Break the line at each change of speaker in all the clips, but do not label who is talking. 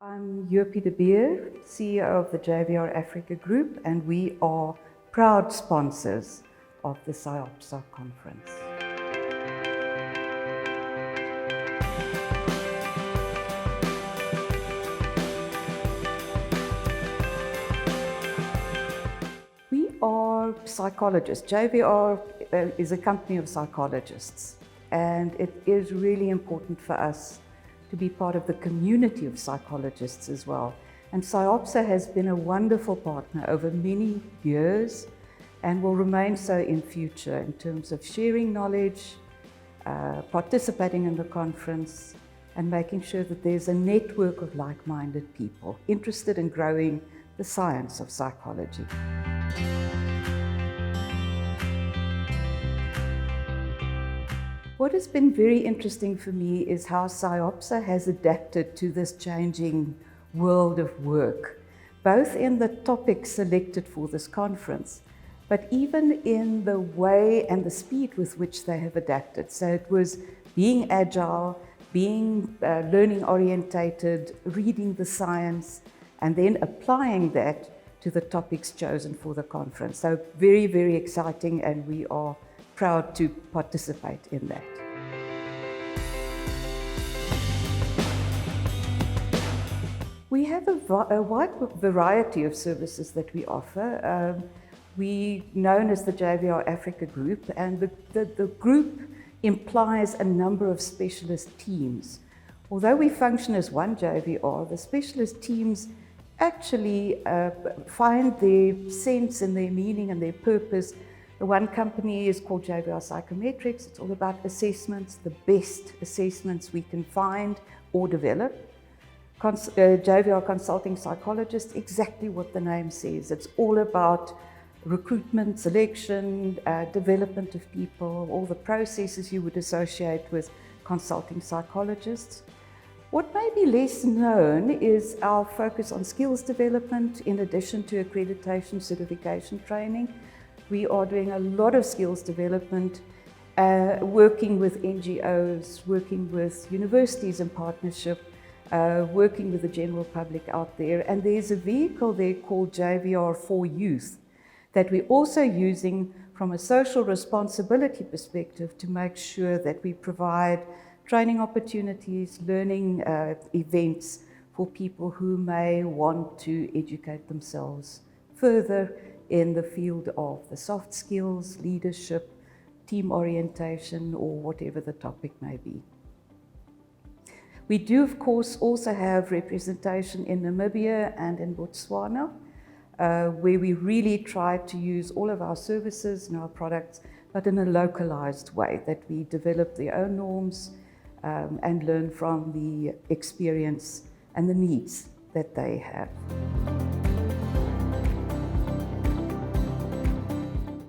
I'm Jopie, CEO of the JVR Africa Group, and we are proud sponsors of the SIOPSA conference. We are psychologists. JVR is a company of psychologists, and it is really important for us to be part of the community of psychologists as well. And SIOPSA has been a wonderful partner over many years and will remain so in future in terms of sharing knowledge, participating in the conference, and making sure that there's a network of like-minded people interested in growing the science of psychology. What has been very interesting for me is how SIOPSA has adapted to this changing world of work, both in the topics selected for this conference, but even in the way and the speed with which they have adapted. So it was being agile, being learning orientated, reading the science, and then applying that to the topics chosen for the conference. So very, very exciting, and we are proud to participate in that. We have a wide variety of services that we offer. We're known as the JVR Africa Group, and the group implies a number of specialist teams. Although we function as one JVR, the specialist teams actually find their sense and their meaning and their purpose. The one company is called JVR Psychometrics. It's all about assessments, the best assessments we can find or develop. JVR Consulting Psychologist, exactly what the name says. It's all about recruitment, selection, development of people, all the processes you would associate with consulting psychologists. What may be less known is our focus on skills development in addition to accreditation, certification training. We are doing a lot of skills development, working with NGOs, working with universities in partnership, working with the general public out there. And there's a vehicle there called JVR for Youth that we're also using from a social responsibility perspective to make sure that we provide training opportunities, learning events for people who may want to educate themselves further in the field of the soft skills, leadership, team orientation, or whatever the topic may be. We do, of course, also have representation in Namibia and in Botswana, where we really try to use all of our services and our products, but in a localized way, that we develop their own norms and learn from the experience and the needs that they have.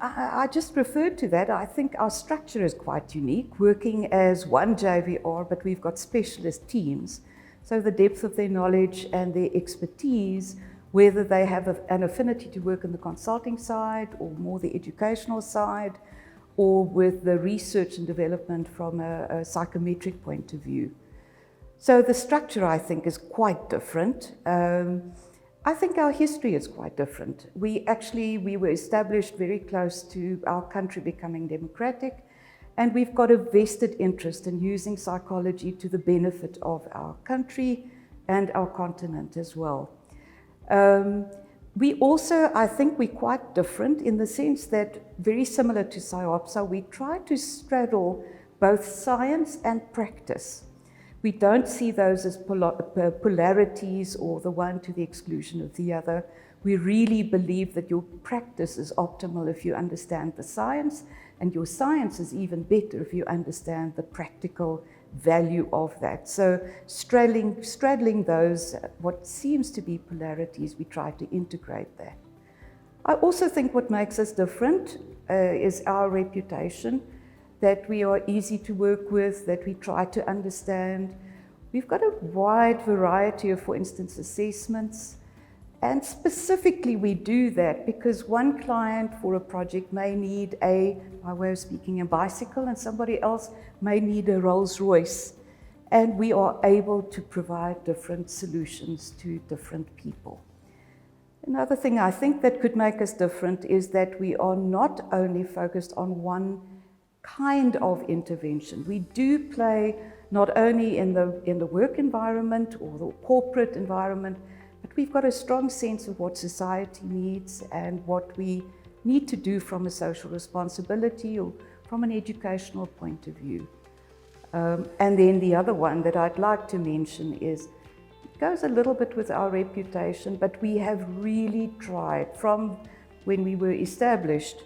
I just referred to that. I think our structure is quite unique, working as one JVR, but we've got specialist teams. So the depth of their knowledge and their expertise, whether they have an affinity to work on the consulting side or more the educational side, or with the research and development from a psychometric point of view. So the structure, I think, is quite different. I think our history is quite different. We were established very close to our country becoming democratic, and we've got a vested interest in using psychology to the benefit of our country and our continent as well. We also, I think we're quite different in the sense that, very similar to SIOPSA, we try to straddle both science and practice. We don't see those as polarities or the one to the exclusion of the other. We really believe that your practice is optimal if you understand the science, and your science is even better if you understand the practical value of that. So straddling those, what seems to be polarities, we try to integrate that. I also think what makes us different is our reputation, that we are easy to work with, that we try to understand. We've got a wide variety of, for instance, assessments. And specifically we do that because one client for a project may need by way of speaking, a bicycle, and somebody else may need a Rolls Royce. and we are able to provide different solutions to different people. Another thing I think that could make us different is that we are not only focused on one kind of intervention. We do play not only in the work environment or the corporate environment, but we've got a strong sense of what society needs and what we need to do from a social responsibility or from an educational point of view. And then the other one that I'd like to mention is, it goes a little bit with our reputation, but we have really tried from when we were established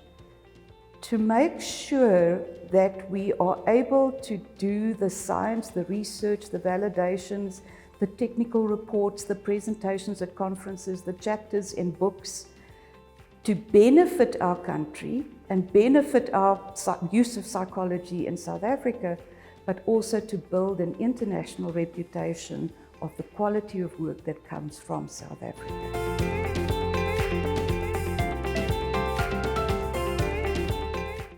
to make sure that we are able to do the science, the research, the validations, the technical reports, the presentations at conferences, the chapters in books, to benefit our country and benefit our use of psychology in South Africa, but also to build an international reputation of the quality of work that comes from South Africa.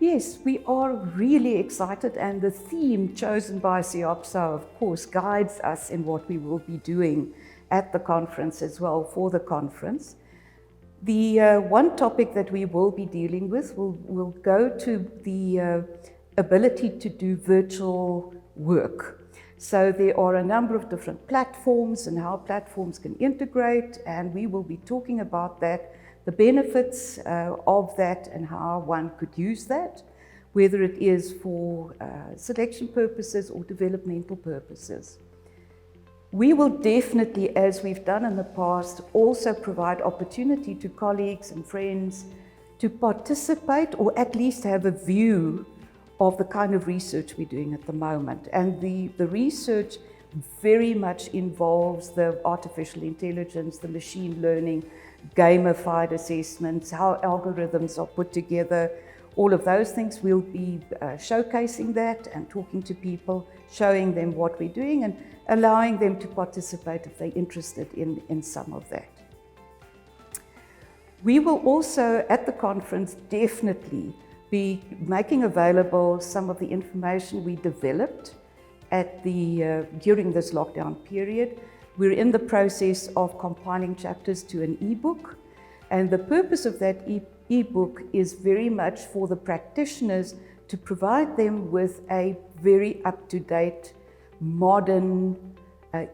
Yes, we are really excited, and the theme chosen by SIOPSA, of course, guides us in what we will be doing at the conference as well for the conference. The one topic that we will be dealing with will go to the ability to do virtual work. So there are a number of different platforms and how platforms can integrate, and we will be talking about that, the benefits of that and how one could use that, whether it is for selection purposes or developmental purposes. We will definitely, as we've done in the past, also provide opportunity to colleagues and friends to participate or at least have a view of the kind of research we're doing at the moment. And the research very much involves the artificial intelligence, the machine learning, gamified assessments, how algorithms are put together, all of those things. We'll be showcasing that and talking to people, showing them what we're doing and allowing them to participate if they're interested in some of that. We will also, at the conference, definitely be making available some of the information we developed at during this lockdown period. We're in the process of compiling chapters to an e-book, and the purpose of that e-book is very much for the practitioners to provide them with a very up-to-date, modern,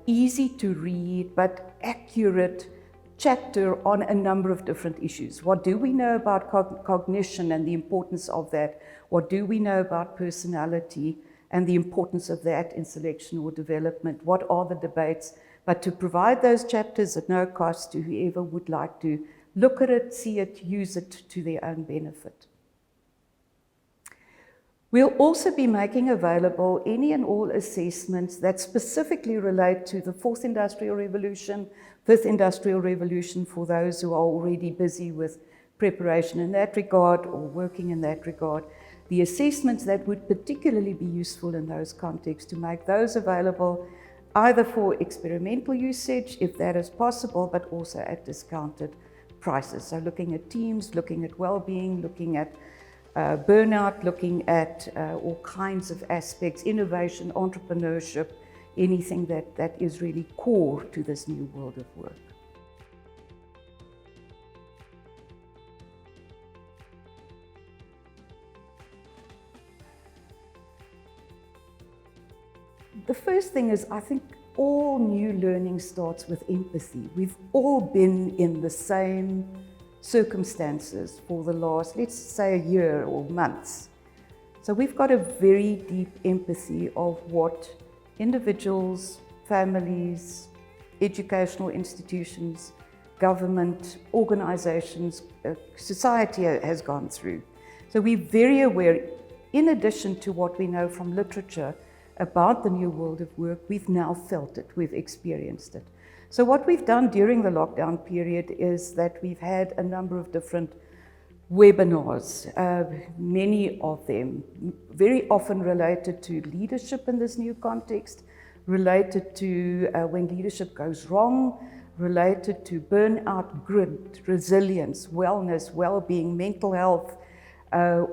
easy to read but accurate chapter on a number of different issues. What do we know about cognition and the importance of that? What do we know about personality and the importance of that in selection or development? What are the debates? But to provide those chapters at no cost to whoever would like to look at it, see it, use it to their own benefit. We'll also be making available any and all assessments that specifically relate to the Fourth Industrial Revolution, Fifth Industrial Revolution, for those who are already busy with preparation in that regard or working in that regard. The assessments that would particularly be useful in those contexts, to make those available either for experimental usage, if that is possible, but also at discounted prices. So looking at teams, looking at well-being, looking at burnout, looking at all kinds of aspects, innovation, entrepreneurship, anything that is really core to this new world of work. The first thing is, I think all new learning starts with empathy. We've all been in the same circumstances for the last, let's say, a year or months. So we've got a very deep empathy of what individuals, families, educational institutions, government, organizations, society has gone through. So we're very aware, in addition to what we know from literature about the new world of work, we've now felt it, we've experienced it. So what we've done during the lockdown period is that we've had a number of different webinars, many of them very often related to leadership in this new context, related to when leadership goes wrong, related to burnout, grit, resilience, wellness, well-being, mental health,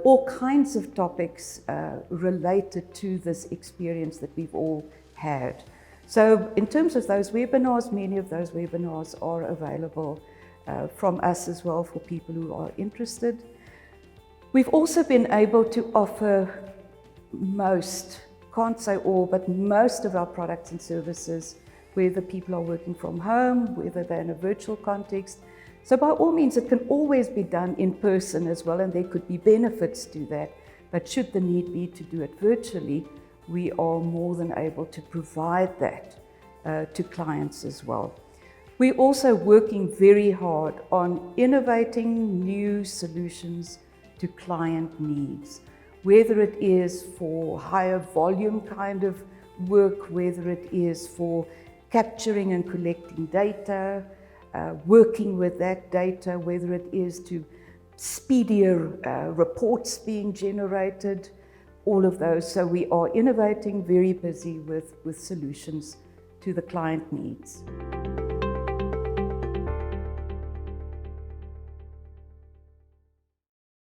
all kinds of topics related to this experience that we've all had. So in terms of those webinars, many of those webinars are available from us as well for people who are interested. We've also been able to offer most, can't say all, but most of our products and services, whether people are working from home, whether they're in a virtual context. So by all means, it can always be done in person as well, and there could be benefits to that. But should the need be to do it virtually, we are more than able to provide that to clients as well. We're also working very hard on innovating new solutions to client needs, whether it is for higher volume kind of work, whether it is for capturing and collecting data, working with that data, whether it is to speedier reports being generated, all of those. So we are innovating, very busy with solutions to the client needs.